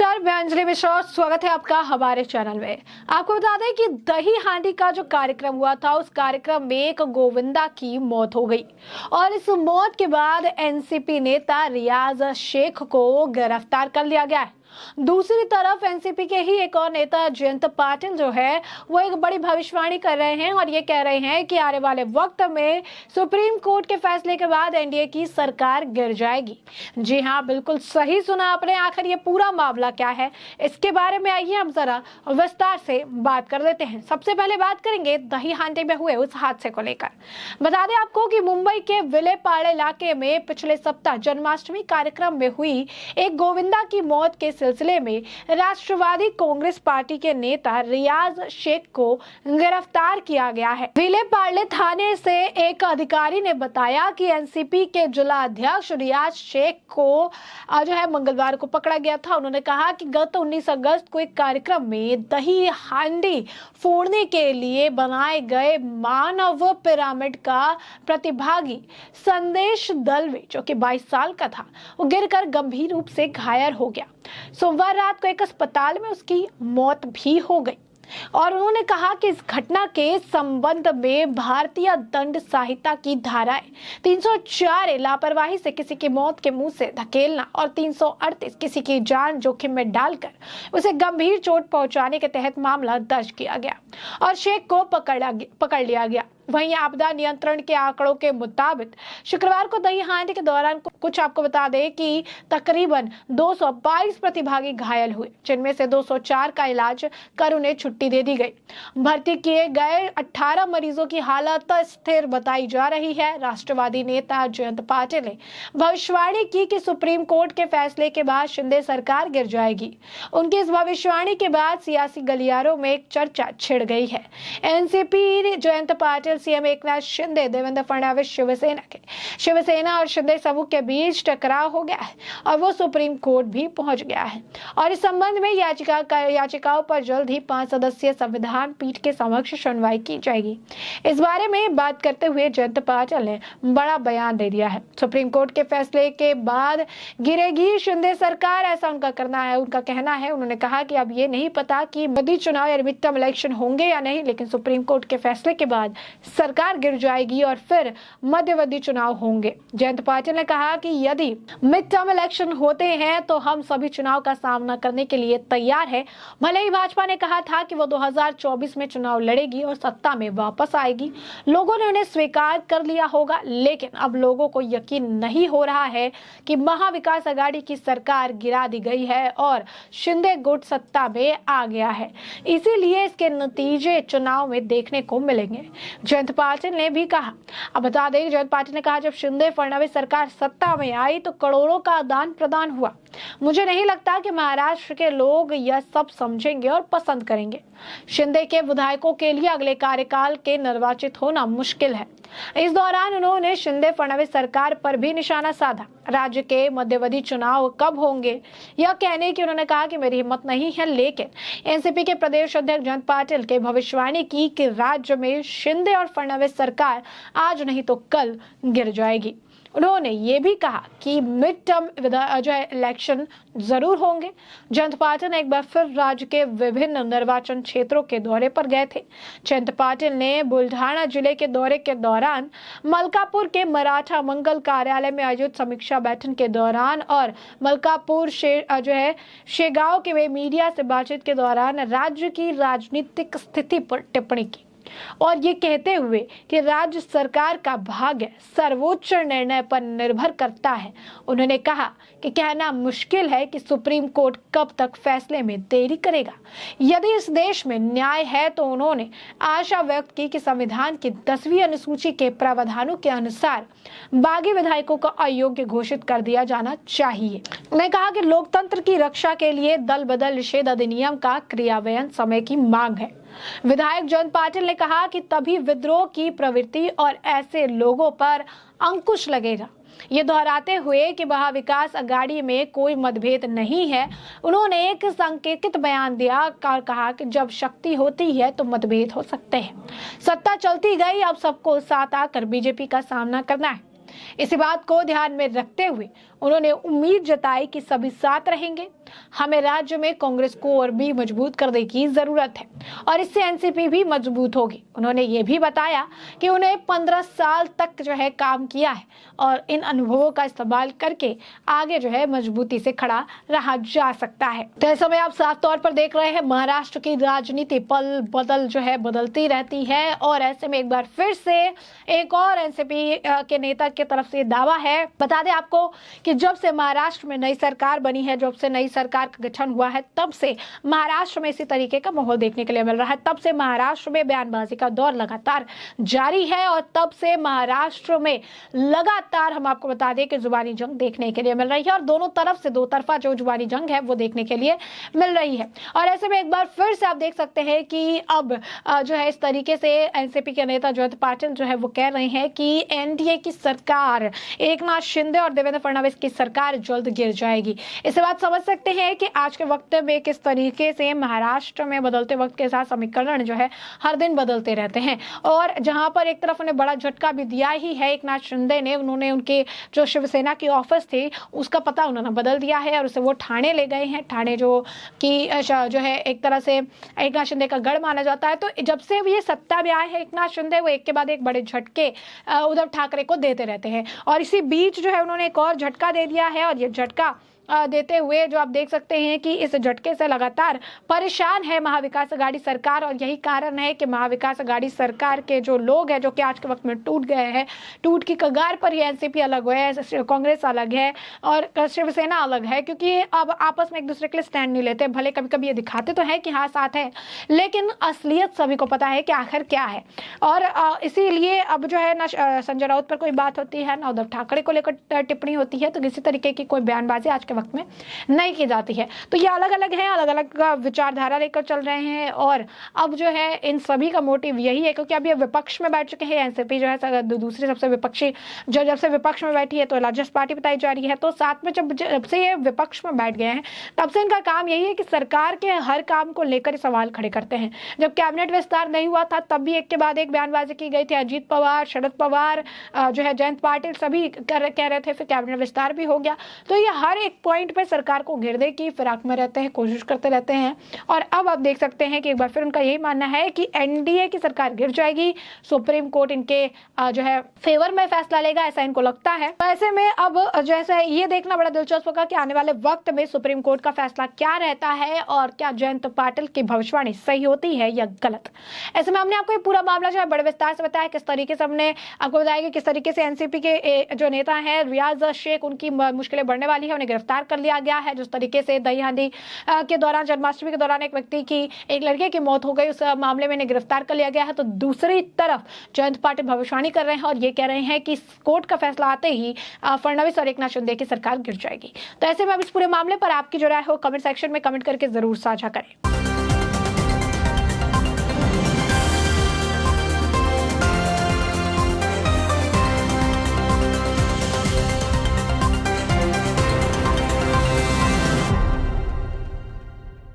नमस्कार, मैं अंजलि मिश्रा। स्वागत है आपका हमारे चैनल में। आपको बता दें कि दही हांडी का जो कार्यक्रम हुआ था, उस कार्यक्रम में एक गोविंदा की मौत हो गई और इस मौत के बाद एनसीपी नेता रियाज शेख को गिरफ्तार कर लिया गया है। दूसरी तरफ एनसीपी के ही एक और नेता जयंत पाटिल जो है वो एक बड़ी भविष्यवाणी कर रहे हैं और ये कह रहे हैं कि आने वाले वक्त में सुप्रीम कोर्ट के फैसले के बाद एनडीए की सरकार गिर जाएगी। जी हाँ, बिल्कुल सही सुना आपने। आखिर ये पूरा मामला क्या है, इसके बारे में आइए हम जरा विस्तार से बात कर लेते हैं। सबसे पहले बात करेंगे दही हांडी में हुए उस हादसे को लेकर। बता दें आपको कि मुंबई के विलेपार्ले इलाके में पिछले सप्ताह जन्माष्टमी कार्यक्रम में हुई एक गोविंदा की मौत के सिलसिले में राष्ट्रवादी कांग्रेस पार्टी के नेता रियाज शेख को गिरफ्तार किया गया है। विलेपार्ले थाने से एक अधिकारी ने बताया कि एनसीपी के जिला अध्यक्ष रियाज शेख को जो है मंगलवार को पकड़ा गया था। उन्होंने कहा कि गत 19 अगस्त को एक कार्यक्रम में दही हांडी फोड़ने के लिए बनाए गए मानव पिरामिड का प्रतिभागी संदेश दलवे, जो कि 22 साल का था, वो गिरकर गंभीर रूप से घायल हो गया। सोमवार रात को एक अस्पताल में उसकी मौत भी हो गई और उन्होंने कहा कि इस घटना के संबंध में भारतीय दंड संहिता की धाराएं 304 लापरवाही से किसी की मौत के मुंह से धकेलना और 338 किसी की जान जोखिम में डालकर उसे गंभीर चोट पहुंचाने के तहत मामला दर्ज किया गया और शेख को पकड़ लिया गया। वहीं आपदा नियंत्रण के आंकड़ों के मुताबिक शुक्रवार को दही हांडी के दौरान कुछ आपको बता दें कि तकरीबन 222 प्रतिभागी घायल हुए, जिनमें से 204 का इलाज कर उन्हें छुट्टी दे दी गई। भर्ती किए गए 18 मरीजों की हालत स्थिर बताई जा रही है। राष्ट्रवादी नेता जयंत पाटिल ने भविष्यवाणी की कि सुप्रीम कोर्ट के फैसले के बाद शिंदे सरकार गिर जाएगी। उनकी इस भविष्यवाणी के बाद सियासी गलियारों में एक चर्चा छिड़ गई है। एनसीपी, जयंत पाटिल, सीएम एकनाथ शिंदे, देवेंद्र फडणवीस, शिवसेना और शिंदे समूह के बीच टकराव हो गया है और वो सुप्रीम कोर्ट भी पहुंच गया है और इस संबंध में याचिकाओं पर जल्द ही 5 सदस्यीय संविधान पीठ के समक्ष सुनवाई की जाएगी। इस बारे में बात करते हुए जयंत पाटिल ने बड़ा बयान दे दिया है। सुप्रीम कोर्ट के फैसले के बाद गिरेगी शिंदे सरकार, ऐसा उनका कहना है। उन्होंने कहा कि अब ये नहीं पता कि मोदी चुनाव या मिड टर्म इलेक्शन होंगे या नहीं, लेकिन सुप्रीम कोर्ट के फैसले के बाद सरकार गिर जाएगी और फिर मध्यावधि चुनाव होंगे। जयंत पाटिल ने कहा कि यदि मिड टर्म इलेक्शन होते हैं तो हम सभी चुनाव का सामना करने के लिए तैयार है। भले ही भाजपा ने कहा था कि वो 2024 में चुनाव लड़ेगी और सत्ता में वापस आएगी, लोगों ने उन्हें स्वीकार कर लिया होगा, लेकिन अब लोगों को यकीन नहीं हो रहा है कि महाविकास आघाड़ी की सरकार गिरा दी गई है और शिंदे गुट सत्ता में आ गया है। इसीलिए इसके नतीजे चुनाव में देखने को मिलेंगे। जयंत पाटिल ने भी कहा, अब बता दें, जयंत पाटिल ने कहा, जब शिंदे फडणवीस सरकार सत्ता में आई तो करोड़ों का आदान प्रदान हुआ। मुझे नहीं लगता कि महाराष्ट्र के लोग यह सब समझेंगे और पसंद करेंगे। शिंदे के विधायकों के लिए अगले कार्यकाल के निर्वाचित होना मुश्किल है। इस दौरान उन्होंने शिंदे फडणवीस सरकार पर भी निशाना साधा। राज्य के मध्यावधि चुनाव कब होंगे यह कहने की उन्होंने कहा कि मेरी हिम्मत नहीं है, लेकिन एनसीपी के प्रदेश अध्यक्ष जयंत पाटिल के भविष्यवाणी की कि राज्य में शिंदे और फडणवीस सरकार आज नहीं तो कल गिर जाएगी। उन्होंने ये भी कहा कि मिड टर्म इलेक्शन जरूर होंगे। जयंत पाटिल एक बार फिर राज्य के विभिन्न निर्वाचन क्षेत्रों के दौरे पर गए थे। जयंत पाटिल ने बुल्ढाना जिले के दौरे के दौरान मलकापुर के मराठा मंगल कार्यालय में आयोजित समीक्षा बैठक के दौरान और मलकापुर शेगांव के मीडिया से बातचीत के दौरान राज्य की राजनीतिक स्थिति पर टिप्पणी की और ये कहते हुए कि राज्य सरकार का भाग्य सर्वोच्च निर्णय पर निर्भर करता है। उन्होंने कहा कि कहना मुश्किल है कि सुप्रीम कोर्ट कब तक फैसले में देरी करेगा। यदि इस देश में न्याय है तो उन्होंने आशा व्यक्त की कि संविधान की 10वीं अनुसूची के प्रावधानों के अनुसार बागी विधायकों को अयोग्य घोषित कर दिया जाना चाहिए। उन्होंने कहा कि लोकतंत्र की रक्षा के लिए दल बदल निषेध अधिनियम का क्रियान्वयन समय की मांग है। विधायक जयंत पाटिल ने कहा कि तभी विद्रोह की प्रवृत्ति और ऐसे लोगों पर अंकुश लगेगा। ये दोहराते हुए कि महाविकास आघाड़ी में कोई मतभेद नहीं है, उन्होंने एक सांकेतिक बयान दिया और कहा कि जब शक्ति होती है तो मतभेद हो सकते हैं। सत्ता चलती गई, अब सबको साथ आकर बीजेपी का सामना करना है। इसी बात को ध्यान में रखते हुए उन्होंने उम्मीद जताई कि सभी साथ रहेंगे। हमें राज्य में कांग्रेस को और भी मजबूत करने की जरूरत है और इससे एनसीपी भी मजबूत होगी। उन्होंने ये भी बताया कि उन्हें 15 साल तक जो है काम किया है और इन अनुभवों का इस्तेमाल करके आगे जो है मजबूती से खड़ा रहा जा सकता है। तो इस समय आप साफ तौर पर देख रहे हैं महाराष्ट्र की राजनीति पल बदल जो है बदलती रहती है और ऐसे में एक बार फिर से एक और एनसीपी के नेता की तरफ से दावा है। बता दें आपको कि जब से महाराष्ट्र में नई सरकार बनी है, जब से नई सरकार का गठन हुआ है, तब से महाराष्ट्र में इसी तरीके का माहौल देखने के लिए मिल रहा है। तब से महाराष्ट्र में बयानबाजी का दौर लगातार जारी है और तब से महाराष्ट्र में लगातार हम आपको बता दें कि जुबानी जंग देखने के लिए मिल रही है और दोनों तरफ से दो तरफा जो जुबानी जंग है वो देखने के लिए मिल रही है। और ऐसे में एक बार फिर से आप देख सकते हैं कि अब जो है इस तरीके से एनसीपी के नेता जयंत पाटिल जो है वो कह रहे हैं कि एनडीए की सरकार, एकनाथ शिंदे और देवेंद्र फडणवीस की सरकार जल्द गिर जाएगी। इससे बात समझ सकते हैं कि आज के वक्त में किस तरीके से महाराष्ट्र में बदलते वक्त के साथ समीकरण जो है हर दिन बदलते रहते हैं और जहां पर एक तरफ उन्हें बड़ा झटका भी दिया ही है एकनाथ शिंदे ने, उन्होंने उनके जो शिवसेना की ऑफिस थी उसका पता उन्होंने बदल दिया है और उसे वो ठाणे ले गए हैं। ठाणे जो है एक तरह से एकनाथ शिंदे का गढ़ माना जाता है। तो जब से ये सत्ता में आए हैं एकनाथ शिंदे, वो एक के बाद एक बड़े झटके उद्धव ठाकरे को देते रहते हैं और इसी बीच जो है उन्होंने एक और झटका दे दिया है और ये झटका देते हुए जो आप देख सकते हैं कि इस झटके से लगातार परेशान है महाविकास अघाड़ी सरकार और यही कारण है कि महाविकास अघाड़ी सरकार के जो लोग हैं जो कि आज के वक्त में टूट गए हैं, टूट की कगार पर ही एनसीपी अलग है, कांग्रेस अलग है और शिवसेना अलग है, क्योंकि अब आपस में एक दूसरे के लिए स्टैंड नहीं लेते। भले कभी कभी ये दिखाते तो है कि हाँ साथ है, लेकिन असलियत सभी को पता है कि आखिर क्या है। और इसीलिए अब जो है ना संजय राउत पर कोई बात होती है ना उद्धव ठाकरे को लेकर टिप्पणी होती है, तो किसी तरीके की कोई बयानबाजी आज के वक्त में नहीं की जाती है। तो ये अलग अलग हैं, अलग अलग विचारधारा लेकर चल रहे हैं और अब जो है इन सभी का मोटिव यही है, क्योंकि अब ये विपक्ष में बैठ चुके हैं। एनसीपी जो है दूसरी सबसे विपक्षी जब से विपक्ष में बैठी है तो लार्जेस्ट पार्टी बताई जा रही है। तो साथ में जब से ये विपक्ष में बैठ गए हैं तब से इनका काम यही है कि सरकार के हर काम को लेकर सवाल खड़े करते हैं। जब कैबिनेट विस्तार नहीं हुआ था तब भी एक के बाद एक बयानबाजी की गई थी। अजीत पवार, शरद पवार, जो है जयंत पाटिल सभी कह रहे थे, फिर कैबिनेट विस्तार भी हो गया। तो ये हर एक पॉइंट पे सरकार को गिरने की फिराक में रहते हैं, कोशिश करते रहते हैं और अब आप देख सकते हैं कि एक बार फिर उनका यही मानना है कि एनडीए की सरकार गिर जाएगी, सुप्रीम कोर्ट इनके जो है फेवर में फैसला लेगा, ऐसा इनको लगता है। तो ऐसे में अब जैसे ये देखना बड़ा दिलचस्प होगा कि आने वाले वक्त में सुप्रीम कोर्ट का फैसला क्या रहता है और क्या जयंत पाटिल की भविष्यवाणी सही होती है या गलत। ऐसे में हमने आपको ये पूरा मामला जो है बड़े विस्तार से बताया, किस तरीके से हमने आपको बताया कि किस तरीके से एनसीपी के जो नेता हैं रियाज शेख, उनकी मुश्किलें बढ़ने वाली है, उन्हें गिरफ्तार कर लिया गया है। जिस तरीके से दही हांडी के दौरान, जन्माष्टमी के दौरान एक व्यक्ति की, एक लड़के की मौत हो गई, उस मामले में इन्हें गिरफ्तार कर लिया गया है। तो दूसरी तरफ जयंत पाटिल भविष्यवाणी कर रहे हैं और ये कह रहे हैं कि कोर्ट का फैसला आते ही फडणवीस और एकनाथ शिंदे की सरकार गिर जाएगी। तो ऐसे में अब इस पूरे मामले पर आपकी जो राय हो कमेंट सेक्शन में कमेंट करके जरूर साझा करें।